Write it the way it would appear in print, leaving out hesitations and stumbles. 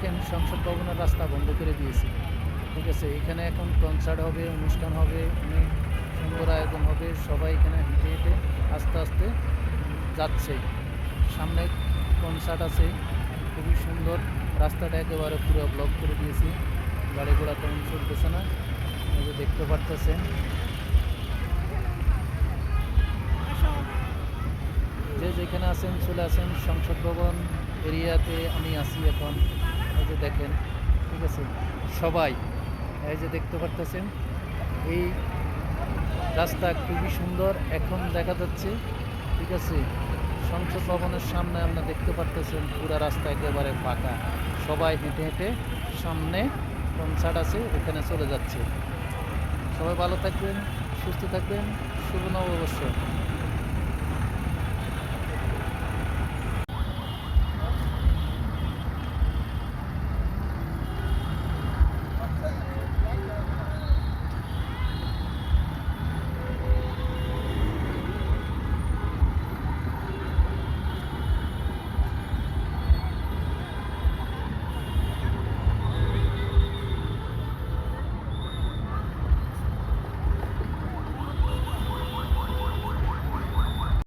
দেখেন সংসদ ভবনের রাস্তা বন্ধ করে দিয়েছে। ঠিক আছে, এখানে এখন কনসার্ট হবে, অনুষ্ঠান হবে, অনেক সুন্দর আয়োজন হবে। সবাই এখানে হেঁটে হেঁটে আস্তে আস্তে যাচ্ছে। সামনে কনসার্ট আছে, খুবই সুন্দর। রাস্তাটা একেবারে পুরো ব্লক করে দিয়েছি, গাড়ি ঘোড়া তেমন চলতেছে না। এই যে দেখতে পারতেছেন, যে যেখানে আছেন চলে আসেন। সংসদ ভবন এরিয়াতে আমি আছি এখন। এই যে দেখেন, ঠিক আছে, সবাই এই যে দেখতে পারতেছেন, এই রাস্তা খুবই সুন্দর এখন দেখা যাচ্ছে। ঠিক আছে, সংসদ ভবনের সামনে আপনারা দেখতে পারতেছেন পুরো রাস্তা একেবারে ফাঁকা। সবাই হেঁটে হেঁটে সামনে কনসার্ট আছে ওখানে চলে যাচ্ছে। সবাই ভালো থাকবেন, সুস্থ থাকবেন, শুভ নববর্ষ।